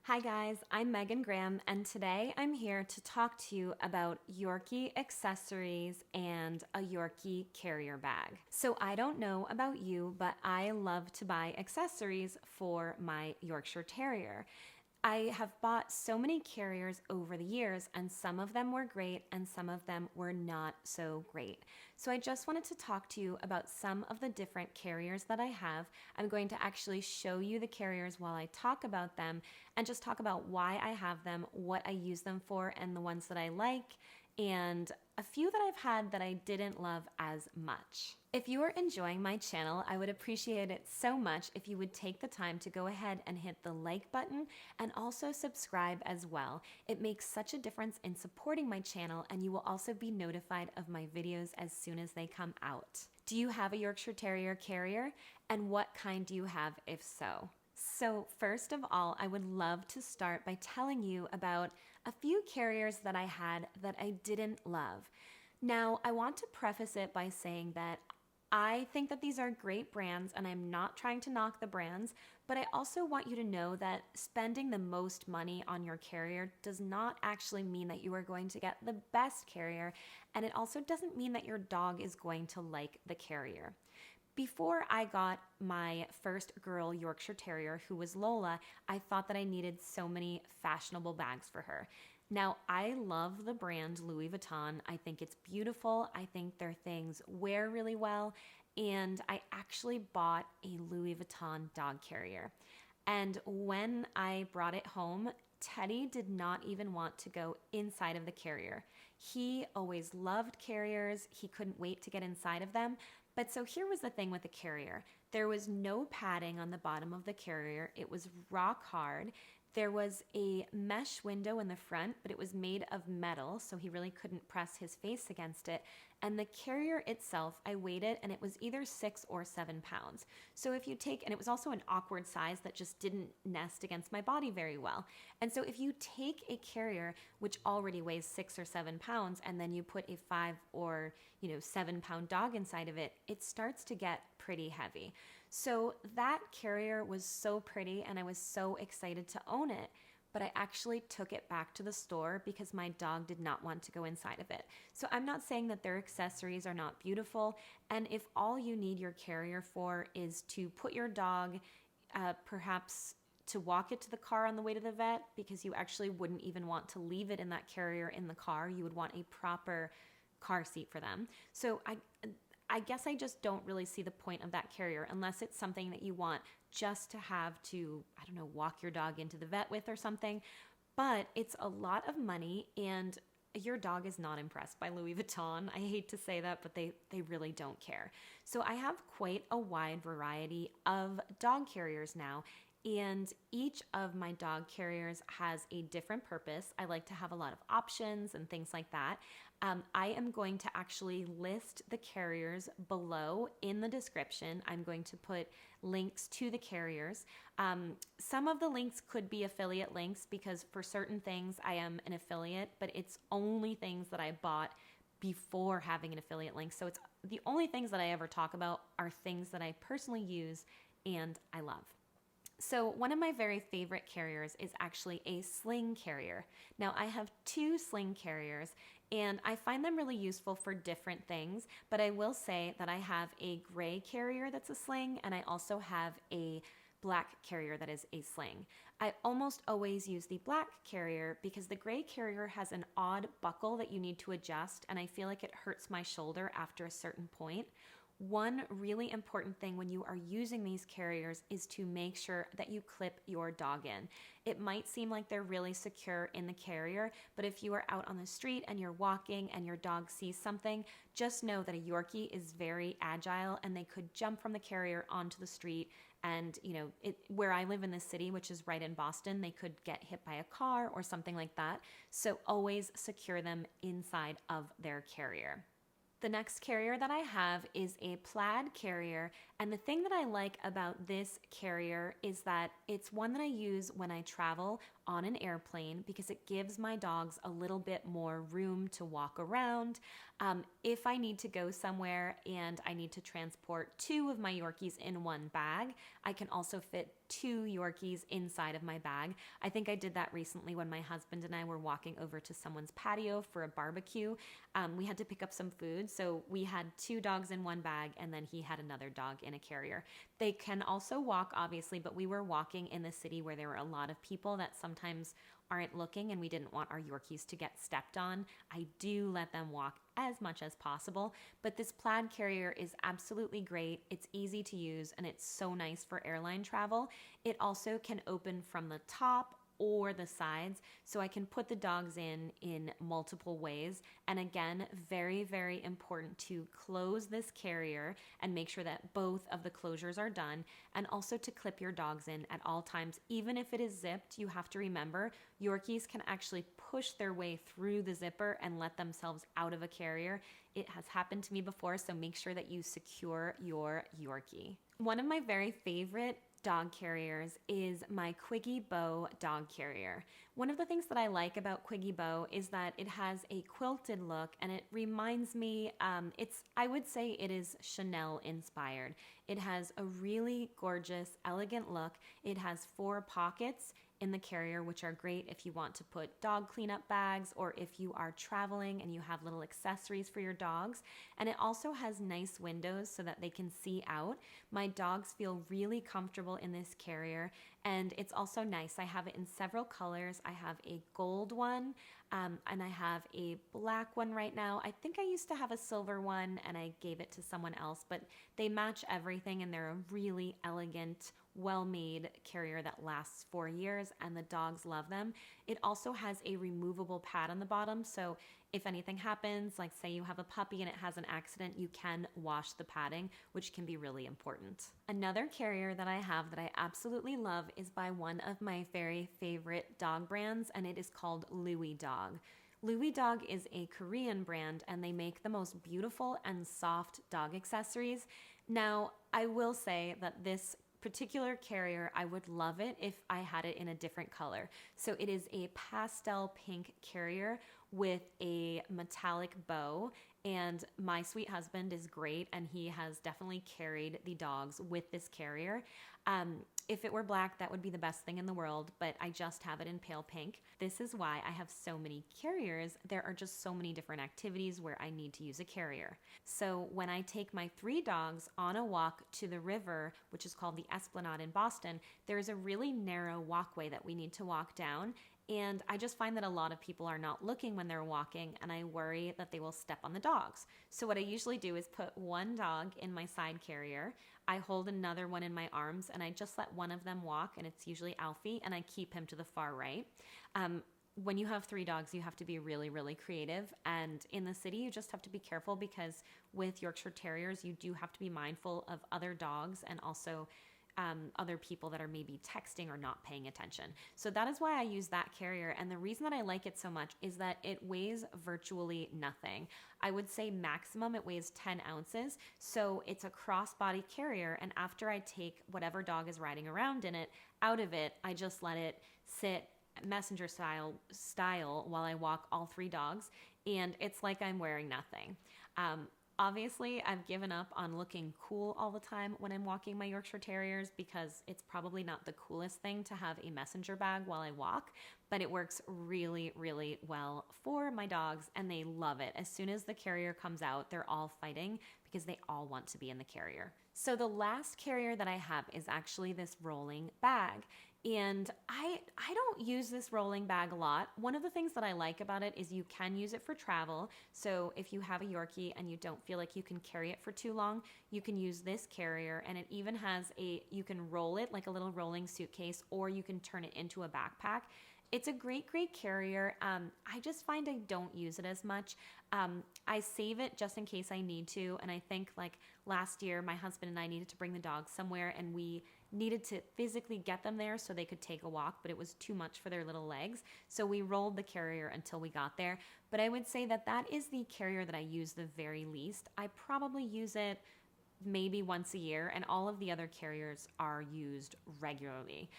Hi guys, I'm Megan Graham, and today I'm here to talk to you about Yorkie accessories and a Yorkie carrier bag. So I don't know about you, but I love to buy accessories for my Yorkshire Terrier. I have bought so many carriers over the years, and some of them were great and some of them were not so great. So I just wanted to talk to you about some of the different carriers that I have. I'm going to actually show you the carriers while I talk about them and just talk about why I have them, what I use them for, and the ones that I like, and a few that I've had that I didn't love as much. If you are enjoying my channel, I would appreciate it so much if you would take the time to go ahead and hit the like button and also subscribe as well. It makes such a difference in supporting my channel, and you will also be notified of my videos as soon as they come out. Do you have a Yorkshire Terrier carrier? And what kind do you have if so? So first of all, I would love to start by telling you about a few carriers that I had that I didn't love. Now, I want to preface it by saying that I think that these are great brands, and I'm not trying to knock the brands, but I also want you to know that spending the most money on your carrier does not actually mean that you are going to get the best carrier, and it also doesn't mean that your dog is going to like the carrier. Before I got my first girl Yorkshire Terrier, who was Lola, I thought that I needed so many fashionable bags for her. Now, I love the brand Louis Vuitton. I think it's beautiful. I think their things wear really well. And I actually bought a Louis Vuitton dog carrier. And when I brought it home, Teddy did not even want to go inside of the carrier. He always loved carriers. He couldn't wait to get inside of them. But so here was the thing with the carrier. There was no padding on the bottom of the carrier. It was rock hard. There was a mesh window in the front, but it was made of metal, so he really couldn't press his face against it. And the carrier itself, I weighed it, and it was either 6 or 7 pounds. So if you take, and it was also an awkward size that just didn't nest against my body very well. And so if you take a carrier, which already weighs 6 or 7 pounds, and then you put a 5 or 7 pound dog inside of it, it starts to get pretty heavy. So that carrier was so pretty, and I was so excited to own it, but I actually took it back to the store because my dog did not want to go inside of it. So I'm not saying that their accessories are not beautiful, and if all you need your carrier for is to put your dog, perhaps to walk it to the car on the way to the vet, because you actually wouldn't even want to leave it in that carrier in the car. You would want a proper car seat for them. So I guess I just don't really see the point of that carrier unless it's something that you want just to have to, I don't know, walk your dog into the vet with or something. But it's a lot of money, and your dog is not impressed by Louis Vuitton. I hate to say that, but they really don't care. So I have quite a wide variety of dog carriers now. And each of my dog carriers has a different purpose. I like to have a lot of options and things like that. I am going to actually list the carriers below in the description. I'm going to put links to the carriers. Some of the links could be affiliate links because for certain things I am an affiliate, but it's only things that I bought before having an affiliate link. So it's the only things that I ever talk about are things that I personally use and I love. So one of my very favorite carriers is actually a sling carrier. Now I have two sling carriers and I find them really useful for different things, but I will say that I have a gray carrier that's a sling, and I also have a black carrier that is a sling. I almost always use the black carrier because the gray carrier has an odd buckle that you need to adjust, and I feel like it hurts my shoulder after a certain point. One really important thing when you are using these carriers is to make sure that you clip your dog in. It might seem like they're really secure in the carrier, but if you are out on the street and you're walking and your dog sees something, just know that a Yorkie is very agile and they could jump from the carrier onto the street. And where I live in the city, which is right in Boston, they could get hit by a car or something like that. So always secure them inside of their carrier. The next carrier that I have is a Plaid carrier, And the thing that I like about this carrier is that it's one that I use when I travel on an airplane because it gives my dogs a little bit more room to walk around. If I need to go somewhere and I need to transport two of my Yorkies in one bag, I can also fit two Yorkies inside of my bag. I think I did that recently when my husband and I were walking over to someone's patio for a barbecue. We had to pick up some food, so we had two dogs in one bag and then he had another dog in a carrier. They can also walk, obviously, but we were walking in the city where there were a lot of people that sometimes aren't looking and we didn't want our Yorkies to get stepped on. I do let them walk as much as possible, but this Plaid carrier is absolutely great. It's easy to use and it's so nice for airline travel. It also can open from the top or the sides, so I can put the dogs in multiple ways. And again, very, very important to close this carrier and make sure that both of the closures are done, and also to clip your dogs in at all times. Even if it is zipped, you have to remember Yorkies can actually push their way through the zipper and let themselves out of a carrier. It has happened to me before, so make sure that you secure your Yorkie. One of my very favorite dog carriers is my Quiggy Bow dog carrier. One of the things that I like about Quiggy Bow is that it has a quilted look and it reminds me, I would say it is Chanel inspired. It has a really gorgeous, elegant look. It has 4 pockets in the carrier, which are great if you want to put dog cleanup bags or if you are traveling and you have little accessories for your dogs. And it also has nice windows so that they can see out. My dogs feel really comfortable in this carrier, and it's also nice. I have it in several colors. I have a gold one, and I have a black one right now. I think I used to have a silver one and I gave it to someone else, but they match everything and they're a really elegant, well-made carrier that lasts 4 years and the dogs love them. It also has a removable pad on the bottom, so if anything happens, like say you have a puppy and it has an accident, you can wash the padding, which can be really important. Another carrier that I have that I absolutely love is by one of my very favorite dog brands, and it is called Louis Dog. Louis Dog is a Korean brand and they make the most beautiful and soft dog accessories. Now, I will say that this particular carrier, I would love it if I had it in a different color. So it is a pastel pink carrier with a metallic bow, and my sweet husband is great and he has definitely carried the dogs with this carrier. If it were black, that would be the best thing in the world, but I just have it in pale pink. This is why I have so many carriers. There are just so many different activities where I need to use a carrier. So when I take my 3 dogs on a walk to the river, which is called the Esplanade in Boston, there's a really narrow walkway that we need to walk down. And I just find that a lot of people are not looking when they're walking, and I worry that they will step on the dogs. So what I usually do is put one dog in my side carrier, I hold another one in my arms, and I just let one of them walk, and it's usually Alfie, and I keep him to the far right. When you have 3 dogs, you have to be really, really creative. And in the city, you just have to be careful because with Yorkshire Terriers, you do have to be mindful of other dogs and also other people that are maybe texting or not paying attention. So that is why I use that carrier. And the reason that I like it so much is that it weighs virtually nothing. I would say maximum it weighs 10 ounces. So it's a crossbody carrier. And after I take whatever dog is riding around in it out of it, I just let it sit messenger style while I walk all 3 dogs. And it's like I'm wearing nothing. Obviously, I've given up on looking cool all the time when I'm walking my Yorkshire Terriers because it's probably not the coolest thing to have a messenger bag while I walk, but it works really, really well for my dogs and they love it. As soon as the carrier comes out, they're all fighting because they all want to be in the carrier. So the last carrier that I have is actually this rolling bag. And I don't use this rolling bag a lot. One of the things that I like about it is you can use it for travel. So if you have a Yorkie and you don't feel like you can carry it for too long, you can use this carrier, and it even has you can roll it like a little rolling suitcase, or you can turn it into a backpack. It's a great, great carrier. I just find I don't use it as much. I save it just in case I need to. And I think like last year, my husband and I needed to bring the dogs somewhere and we needed to physically get them there so they could take a walk, but it was too much for their little legs. So we rolled the carrier until we got there. But I would say that that is the carrier that I use the very least. I probably use it maybe once a year, and all of the other carriers are used regularly.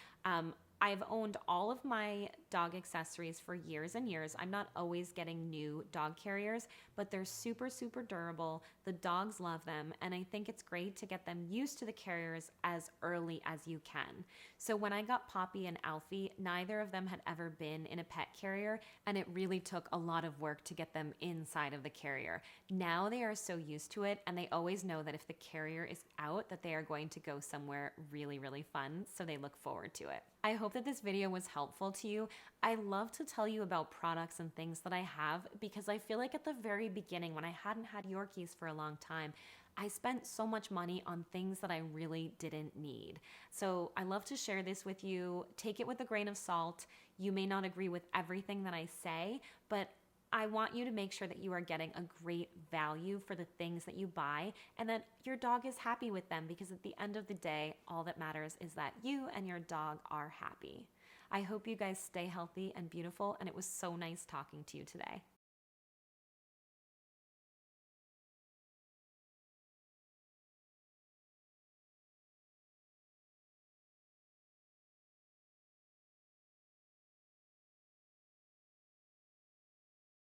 I've owned all of my dog accessories for years and years. I'm not always getting new dog carriers, but they're super, super durable. The dogs love them, and I think it's great to get them used to the carriers as early as you can. So when I got Poppy and Alfie, neither of them had ever been in a pet carrier, and it really took a lot of work to get them inside of the carrier. Now they are so used to it, and they always know that if the carrier is out, that they are going to go somewhere really, really fun, so they look forward to it. I hope that this video was helpful to you. I love to tell you about products and things that I have because I feel like at the very beginning, when I hadn't had Yorkies for a long time, I spent so much money on things that I really didn't need. So I love to share this with you. Take it with a grain of salt. You may not agree with everything that I say, but I want you to make sure that you are getting a great value for the things that you buy and that your dog is happy with them, because at the end of the day, all that matters is that you and your dog are happy. I hope you guys stay healthy and beautiful, and it was so nice talking to you today.